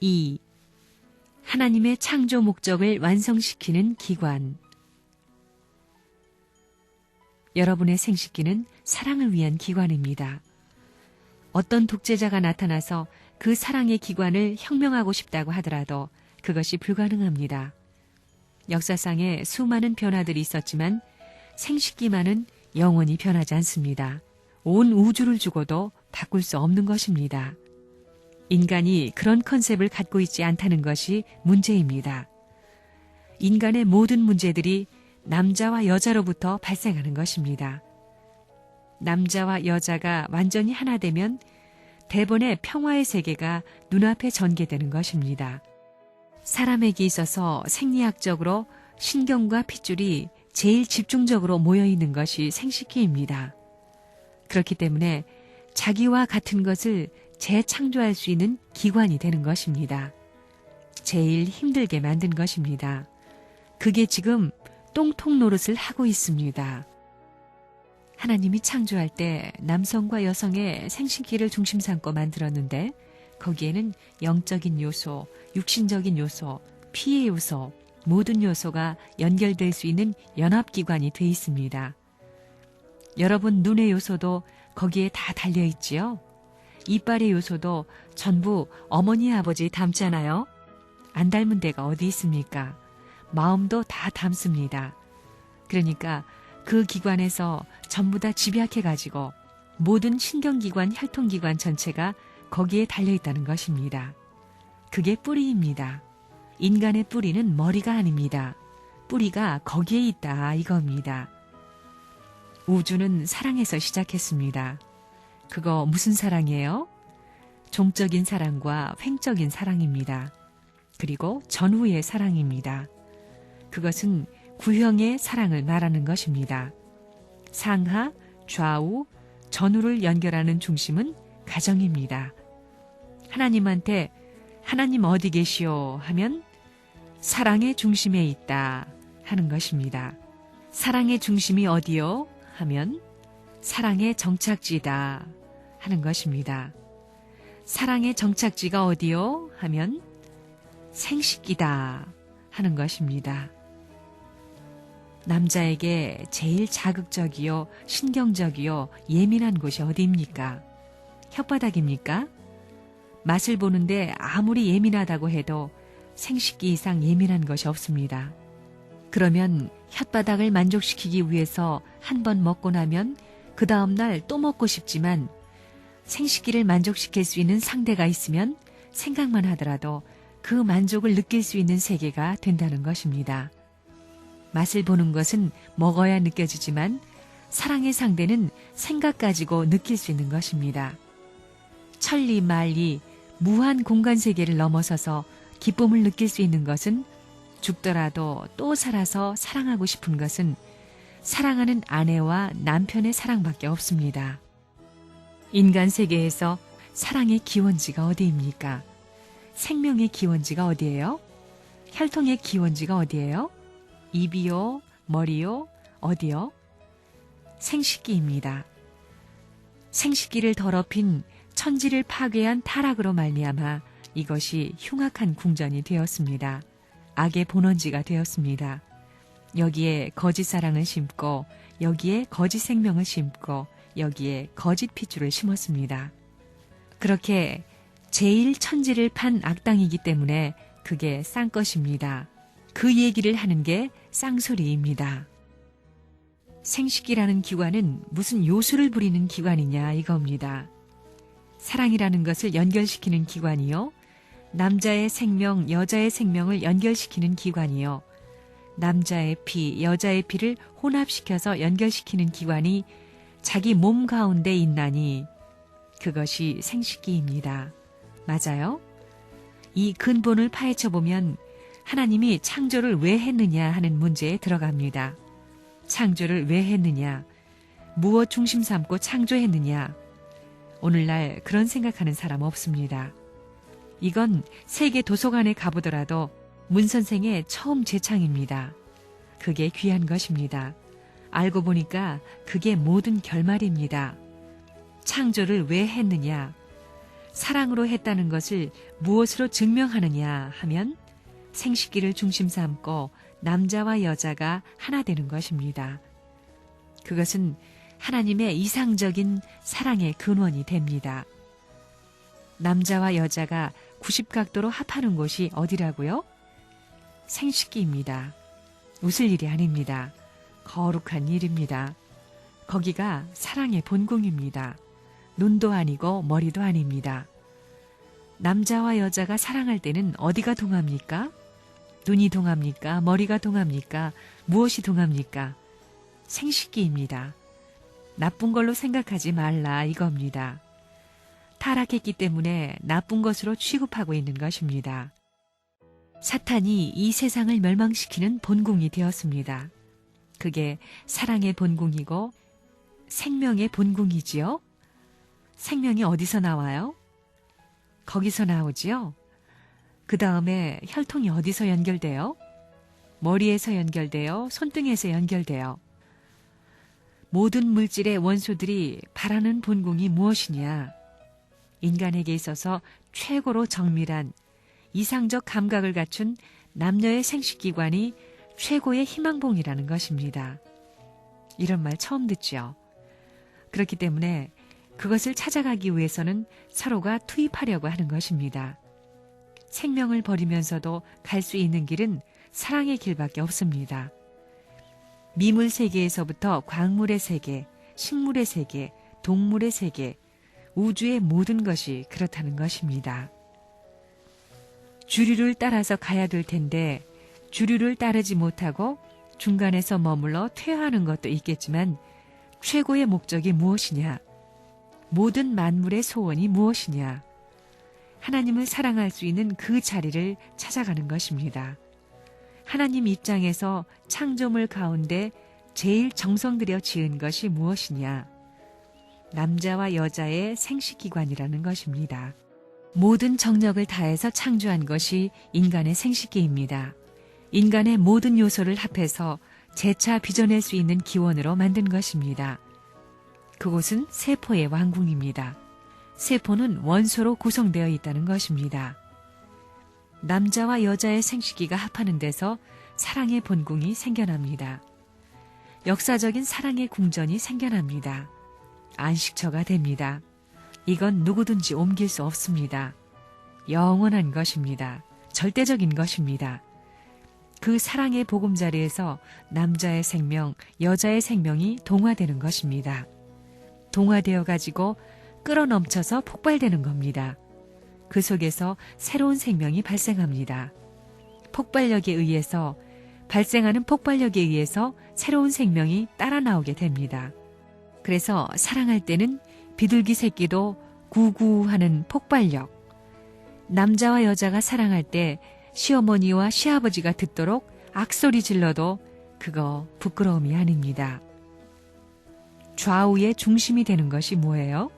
2. 하나님의 창조 목적을 완성시키는 기관. 여러분의 생식기는 사랑을 위한 기관입니다. 어떤 독재자가 나타나서 그 사랑의 기관을 혁명하고 싶다고 하더라도 그것이 불가능합니다. 역사상에 수많은 변화들이 있었지만 생식기만은 영원히 변하지 않습니다. 온 우주를 주고도 바꿀 수 없는 것입니다. 인간이 그런 컨셉을 갖고 있지 않다는 것이 문제입니다. 인간의 모든 문제들이 남자와 여자로부터 발생하는 것입니다. 남자와 여자가 완전히 하나 되면 대본의 평화의 세계가 눈앞에 전개되는 것입니다. 사람에게 있어서 생리학적으로 신경과 핏줄이 제일 집중적으로 모여있는 것이 생식기입니다. 그렇기 때문에 자기와 같은 것을 재창조할 수 있는 기관이 되는 것입니다. 제일 힘들게 만든 것입니다. 그게 지금 똥통 노릇을 하고 있습니다. 하나님이 창조할 때 남성과 여성의 생식기를 중심 삼고 만들었는데 거기에는 영적인 요소, 육신적인 요소, 피의 요소, 모든 요소가 연결될 수 있는 연합기관이 돼 있습니다. 여러분 눈의 요소도 거기에 다 달려있지요? 이빨의 요소도 전부 어머니 아버지 닮잖아요? 안 닮은 데가 어디 있습니까? 마음도 다 닮습니다. 그러니까 그 기관에서 전부 다 집약해가지고 모든 신경기관, 혈통기관 전체가 거기에 달려있다는 것입니다. 그게 뿌리입니다. 인간의 뿌리는 머리가 아닙니다. 뿌리가 거기에 있다 이겁니다. 우주는 사랑에서 시작했습니다. 그거 무슨 사랑이에요? 종적인 사랑과 횡적인 사랑입니다. 그리고 전후의 사랑입니다. 그것은 구형의 사랑을 말하는 것입니다. 상하, 좌우, 전후를 연결하는 중심은 가정입니다. 하나님한테 하나님 어디 계시오 하면 사랑의 중심에 있다 하는 것입니다. 사랑의 중심이 어디요 하면 사랑의 정착지다 하는 것입니다. 사랑의 정착지가 어디요 하면 생식기다 하는 것입니다. 남자에게 제일 자극적이요, 신경적이요, 예민한 곳이 어디입니까? 혓바닥입니까? 맛을 보는데 아무리 예민하다고 해도 생식기 이상 예민한 것이 없습니다. 그러면 혓바닥을 만족시키기 위해서 한 번 먹고 나면 그 다음날 또 먹고 싶지만 생식기를 만족시킬 수 있는 상대가 있으면 생각만 하더라도 그 만족을 느낄 수 있는 세계가 된다는 것입니다. 맛을 보는 것은 먹어야 느껴지지만 사랑의 상대는 생각 가지고 느낄 수 있는 것입니다. 천리 만리 무한 공간 세계를 넘어서서 기쁨을 느낄 수 있는 것은 죽더라도 또 살아서 사랑하고 싶은 것은 사랑하는 아내와 남편의 사랑밖에 없습니다. 인간 세계에서 사랑의 기원지가 어디입니까? 생명의 기원지가 어디예요? 혈통의 기원지가 어디예요? 입이요? 머리요? 어디요? 생식기입니다. 생식기를 더럽힌 천지를 파괴한 타락으로 말미암아 이것이 흉악한 궁전이 되었습니다. 악의 본원지가 되었습니다. 여기에 거짓 사랑을 심고 여기에 거짓 생명을 심고 여기에 거짓 핏줄을 심었습니다. 그렇게 제일 천지를 판 악당이기 때문에 그게 쌍것입니다. 그 얘기를 하는 게 쌍소리입니다. 생식기라는 기관은 무슨 요술을 부리는 기관이냐 이겁니다. 사랑이라는 것을 연결시키는 기관이요. 남자의 생명, 여자의 생명을 연결시키는 기관이요. 남자의 피, 여자의 피를 혼합시켜서 연결시키는 기관이 자기 몸 가운데 있나니 그것이 생식기입니다. 맞아요? 이 근본을 파헤쳐보면 하나님이 창조를 왜 했느냐 하는 문제에 들어갑니다. 창조를 왜 했느냐? 무엇 중심 삼고 창조했느냐? 오늘날 그런 생각하는 사람 없습니다. 이건 세계 도서관에 가보더라도 문 선생의 처음 제창입니다. 그게 귀한 것입니다. 알고 보니까 그게 모든 결말입니다. 창조를 왜 했느냐? 사랑으로 했다는 것을 무엇으로 증명하느냐 하면 생식기를 중심 삼고 남자와 여자가 하나 되는 것입니다. 그것은 하나님의 이상적인 사랑의 근원이 됩니다. 남자와 여자가 90각도로 합하는 곳이 어디라고요? 생식기입니다. 웃을 일이 아닙니다. 거룩한 일입니다. 거기가 사랑의 본궁입니다. 눈도 아니고 머리도 아닙니다. 남자와 여자가 사랑할 때는 어디가 동합니까? 눈이 동합니까? 머리가 동합니까? 무엇이 동합니까? 생식기입니다. 나쁜 걸로 생각하지 말라 이겁니다. 타락했기 때문에 나쁜 것으로 취급하고 있는 것입니다. 사탄이 이 세상을 멸망시키는 본궁이 되었습니다. 그게 사랑의 본궁이고 생명의 본궁이지요. 생명이 어디서 나와요? 거기서 나오지요. 그 다음에 혈통이 어디서 연결돼요? 머리에서 연결돼요? 손등에서 연결돼요? 모든 물질의 원소들이 바라는 본궁이 무엇이냐? 인간에게 있어서 최고로 정밀한 이상적 감각을 갖춘 남녀의 생식기관이 최고의 희망봉이라는 것입니다. 이런 말 처음 듣죠. 그렇기 때문에 그것을 찾아가기 위해서는 서로가 투입하려고 하는 것입니다. 생명을 버리면서도 갈 수 있는 길은 사랑의 길밖에 없습니다. 미물 세계에서부터 광물의 세계, 식물의 세계, 동물의 세계, 우주의 모든 것이 그렇다는 것입니다. 주류를 따라서 가야 될 텐데 주류를 따르지 못하고 중간에서 머물러 퇴화하는 것도 있겠지만 최고의 목적이 무엇이냐? 모든 만물의 소원이 무엇이냐? 하나님을 사랑할 수 있는 그 자리를 찾아가는 것입니다. 하나님 입장에서 창조물 가운데 제일 정성 들여 지은 것이 무엇이냐? 남자와 여자의 생식기관이라는 것입니다. 모든 정력을 다해서 창조한 것이 인간의 생식기입니다. 인간의 모든 요소를 합해서 재차 빚어낼 수 있는 기원으로 만든 것입니다. 그곳은 세포의 왕궁입니다. 세포는 원소로 구성되어 있다는 것입니다. 남자와 여자의 생식기가 합하는 데서 사랑의 본궁이 생겨납니다. 역사적인 사랑의 궁전이 생겨납니다. 안식처가 됩니다. 이건 누구든지 옮길 수 없습니다. 영원한 것입니다. 절대적인 것입니다. 그 사랑의 보금자리에서 남자의 생명, 여자의 생명이 동화되는 것입니다. 동화되어 가지고 끌어넘쳐서 폭발되는 겁니다. 그 속에서 새로운 생명이 발생합니다. 폭발력에 의해서 발생하는 폭발력에 의해서 새로운 생명이 따라 나오게 됩니다. 그래서 사랑할 때는 비둘기 새끼도 구구하는 폭발력. 남자와 여자가 사랑할 때 시어머니와 시아버지가 듣도록 악소리 질러도 그거 부끄러움이 아닙니다. 좌우의 중심이 되는 것이 뭐예요?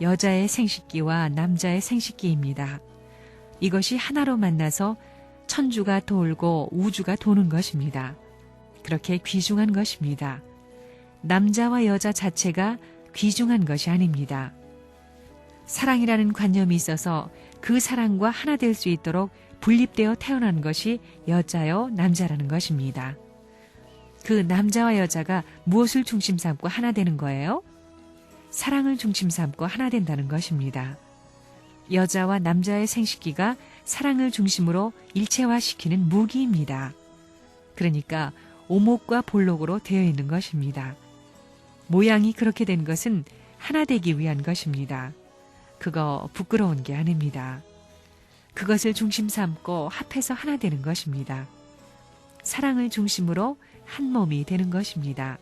여자의 생식기와 남자의 생식기입니다. 이것이 하나로 만나서 천주가 돌고 우주가 도는 것입니다. 그렇게 귀중한 것입니다. 남자와 여자 자체가 귀중한 것이 아닙니다. 사랑이라는 관념이 있어서 그 사랑과 하나 될 수 있도록 분립되어 태어난 것이 여자요 남자라는 것입니다. 그 남자와 여자가 무엇을 중심 삼고 하나 되는 거예요? 사랑을 중심 삼고 하나 된다는 것입니다. 여자와 남자의 생식기가 사랑을 중심으로 일체화시키는 무기입니다. 그러니까 오목과 볼록으로 되어 있는 것입니다. 모양이 그렇게 된 것은 하나 되기 위한 것입니다. 그거 부끄러운 게 아닙니다. 그것을 중심 삼고 합해서 하나 되는 것입니다. 사랑을 중심으로 한 몸이 되는 것입니다.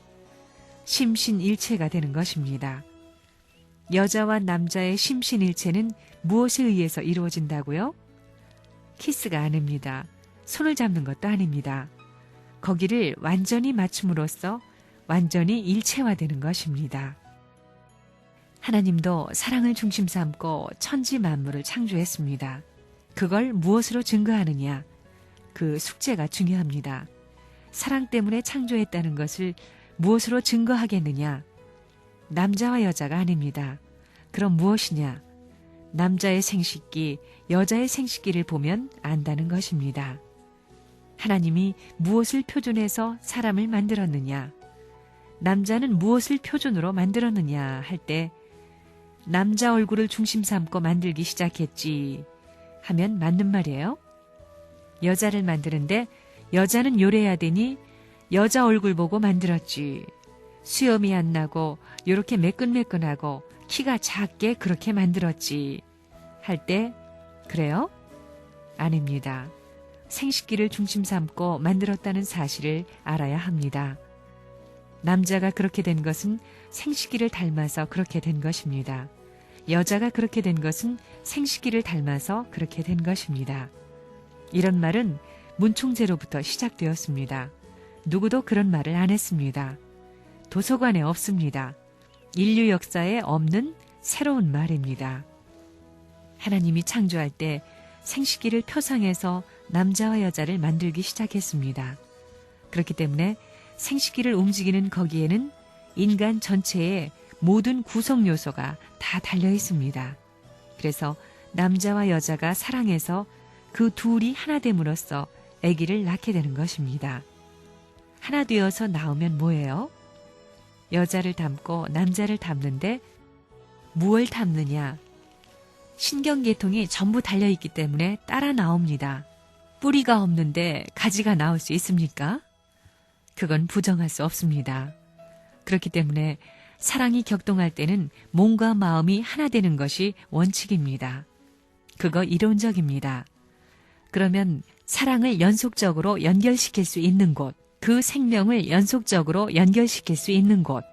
심신일체가 되는 것입니다. 여자와 남자의 심신일체는 무엇에 의해서 이루어진다고요? 키스가 아닙니다. 손을 잡는 것도 아닙니다. 거기를 완전히 맞춤으로써 완전히 일체화되는 것입니다. 하나님도 사랑을 중심 삼고 천지 만물을 창조했습니다. 그걸 무엇으로 증거하느냐? 그 숙제가 중요합니다. 사랑 때문에 창조했다는 것을 무엇으로 증거하겠느냐? 남자와 여자가 아닙니다. 그럼 무엇이냐? 남자의 생식기, 여자의 생식기를 보면 안다는 것입니다. 하나님이 무엇을 표준해서 사람을 만들었느냐, 남자는 무엇을 표준으로 만들었느냐 할 때 남자 얼굴을 중심 삼고 만들기 시작했지 하면 맞는 말이에요. 여자를 만드는데 여자는 요래야 되니 여자 얼굴 보고 만들었지. 수염이 안 나고 요렇게 매끈매끈하고 키가 작게 그렇게 만들었지 할 때 그래요? 아닙니다. 생식기를 중심 삼고 만들었다는 사실을 알아야 합니다. 남자가 그렇게 된 것은 생식기를 닮아서 그렇게 된 것입니다. 여자가 그렇게 된 것은 생식기를 닮아서 그렇게 된 것입니다. 이런 말은 문총재로부터 시작되었습니다. 누구도 그런 말을 안 했습니다. 도서관에 없습니다. 인류 역사에 없는 새로운 말입니다. 하나님이 창조할 때 생식기를 표상해서 남자와 여자를 만들기 시작했습니다. 그렇기 때문에 생식기를 움직이는 거기에는 인간 전체의 모든 구성 요소가 다 달려 있습니다. 그래서 남자와 여자가 사랑해서 그 둘이 하나 됨으로써 아기를 낳게 되는 것입니다. 하나 되어서 나오면 뭐예요? 여자를 닮고 남자를 닮는데 무엇을 닮느냐? 신경계통이 전부 달려있기 때문에 따라 나옵니다. 뿌리가 없는데 가지가 나올 수 있습니까? 그건 부정할 수 없습니다. 그렇기 때문에 사랑이 격동할 때는 몸과 마음이 하나 되는 것이 원칙입니다. 그거 이론적입니다. 그러면 사랑을 연속적으로 연결시킬 수 있는 곳, 그 생명을 연속적으로 연결시킬 수 있는 곳,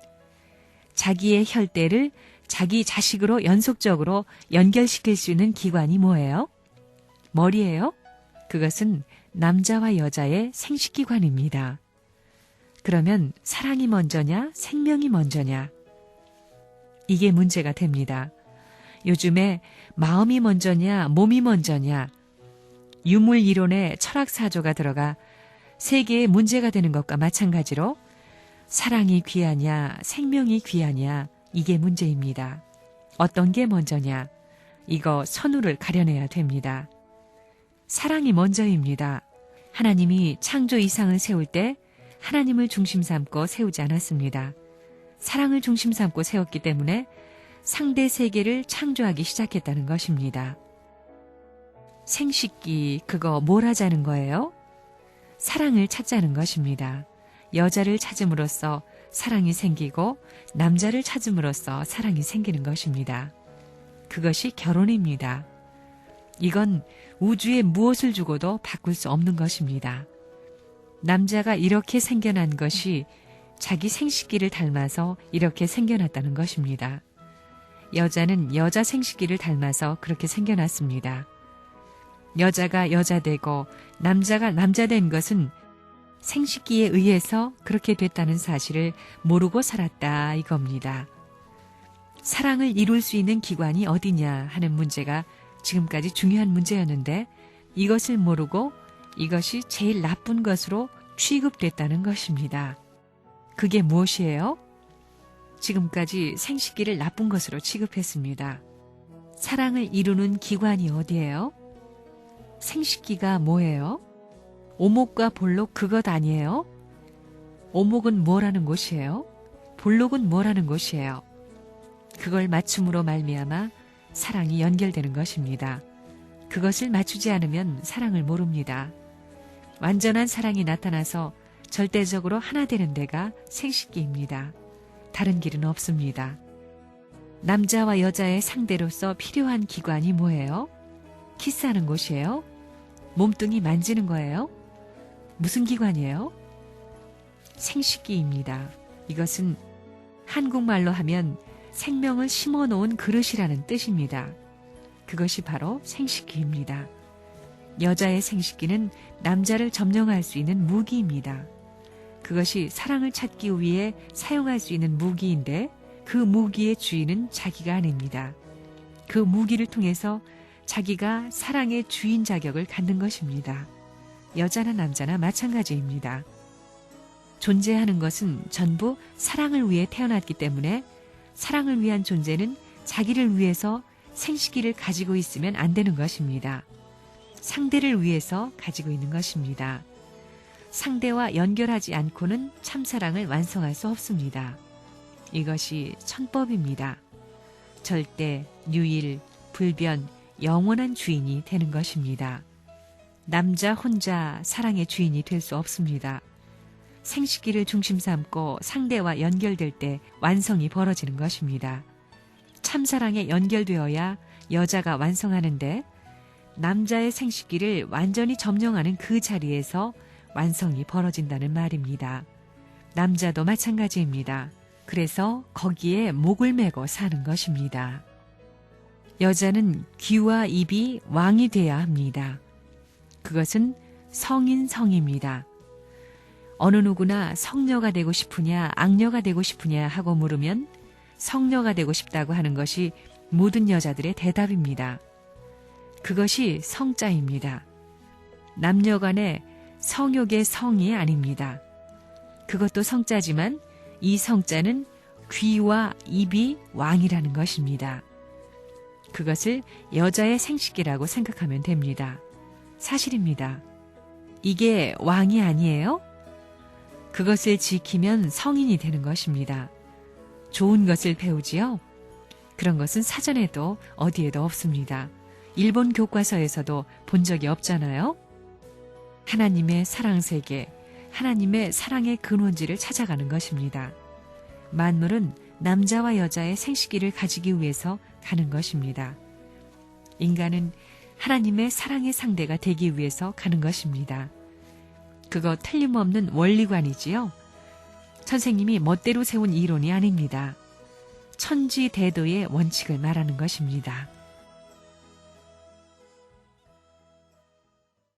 자기의 혈대를 자기 자식으로 연속적으로 연결시킬 수 있는 기관이 뭐예요? 머리예요? 그것은 남자와 여자의 생식기관입니다. 그러면 사랑이 먼저냐, 생명이 먼저냐? 이게 문제가 됩니다. 요즘에 마음이 먼저냐, 몸이 먼저냐, 유물 이론에 철학 사조가 들어가 세계에 문제가 되는 것과 마찬가지로 사랑이 귀하냐, 생명이 귀하냐, 이게 문제입니다. 어떤 게 먼저냐? 이거 선우를 가려내야 됩니다. 사랑이 먼저입니다. 하나님이 창조 이상을 세울 때 하나님을 중심 삼고 세우지 않았습니다. 사랑을 중심 삼고 세웠기 때문에 상대 세계를 창조하기 시작했다는 것입니다. 생식기, 그거 뭘 하자는 거예요? 사랑을 찾자는 것입니다. 여자를 찾음으로써 사랑이 생기고 남자를 찾음으로써 사랑이 생기는 것입니다. 그것이 결혼입니다. 이건 우주에 무엇을 주고도 바꿀 수 없는 것입니다. 남자가 이렇게 생겨난 것이 자기 생식기를 닮아서 이렇게 생겨났다는 것입니다. 여자는 여자 생식기를 닮아서 그렇게 생겨났습니다. 여자가 여자 되고 남자가 남자 된 것은 생식기에 의해서 그렇게 됐다는 사실을 모르고 살았다 이겁니다. 사랑을 이룰 수 있는 기관이 어디냐 하는 문제가 지금까지 중요한 문제였는데 이것을 모르고 이것이 제일 나쁜 것으로 취급됐다는 것입니다. 그게 무엇이에요? 지금까지 생식기를 나쁜 것으로 취급했습니다. 사랑을 이루는 기관이 어디예요? 생식기가 뭐예요? 오목과 볼록 그것 아니에요? 오목은 뭐라는 곳이에요? 볼록은 뭐라는 곳이에요? 그걸 맞춤으로 말미암아 사랑이 연결되는 것입니다. 그것을 맞추지 않으면 사랑을 모릅니다. 완전한 사랑이 나타나서 절대적으로 하나 되는 데가 생식기입니다. 다른 길은 없습니다. 남자와 여자의 상대로서 필요한 기관이 뭐예요? 키스하는 곳이에요? 몸뚱이 만지는 거예요? 무슨 기관이에요? 생식기입니다. 이것은 한국말로 하면 생명을 심어놓은 그릇이라는 뜻입니다. 그것이 바로 생식기입니다. 여자의 생식기는 남자를 점령할 수 있는 무기입니다. 그것이 사랑을 찾기 위해 사용할 수 있는 무기인데 그 무기의 주인은 자기가 아닙니다. 그 무기를 통해서 자기가 사랑의 주인 자격을 갖는 것입니다. 여자나 남자나 마찬가지입니다. 존재하는 것은 전부 사랑을 위해 태어났기 때문에 사랑을 위한 존재는 자기를 위해서 생식기를 가지고 있으면 안 되는 것입니다. 상대를 위해서 가지고 있는 것입니다. 상대와 연결하지 않고는 참사랑을 완성할 수 없습니다. 이것이 천법입니다. 절대, 유일, 불변, 영원한 주인이 되는 것입니다. 남자 혼자 사랑의 주인이 될 수 없습니다. 생식기를 중심 삼고 상대와 연결될 때 완성이 벌어지는 것입니다. 참사랑에 연결되어야 여자가 완성하는데 남자의 생식기를 완전히 점령하는 그 자리에서 완성이 벌어진다는 말입니다. 남자도 마찬가지입니다. 그래서 거기에 목을 메고 사는 것입니다. 여자는 귀와 입이 왕이 돼야 합니다. 그것은 성인성입니다. 어느 누구나 성녀가 되고 싶으냐 악녀가 되고 싶으냐 하고 물으면 성녀가 되고 싶다고 하는 것이 모든 여자들의 대답입니다. 그것이 성자입니다. 남녀 간의 성욕의 성이 아닙니다. 그것도 성자지만 이 성자는 귀와 입이 왕이라는 것입니다. 그것을 여자의 생식기라고 생각하면 됩니다. 사실입니다. 이게 왕이 아니에요? 그것을 지키면 성인이 되는 것입니다. 좋은 것을 배우지요? 그런 것은 사전에도 어디에도 없습니다. 일본 교과서에서도 본 적이 없잖아요? 하나님의 사랑 세계, 하나님의 사랑의 근원지를 찾아가는 것입니다. 만물은 남자와 여자의 생식기를 가지기 위해서 가는 것입니다. 인간은 하나님의 사랑의 상대가 되기 위해서 가는 것입니다. 그거 틀림없는 원리관이지요. 선생님이 멋대로 세운 이론이 아닙니다. 천지대도의 원칙을 말하는 것입니다.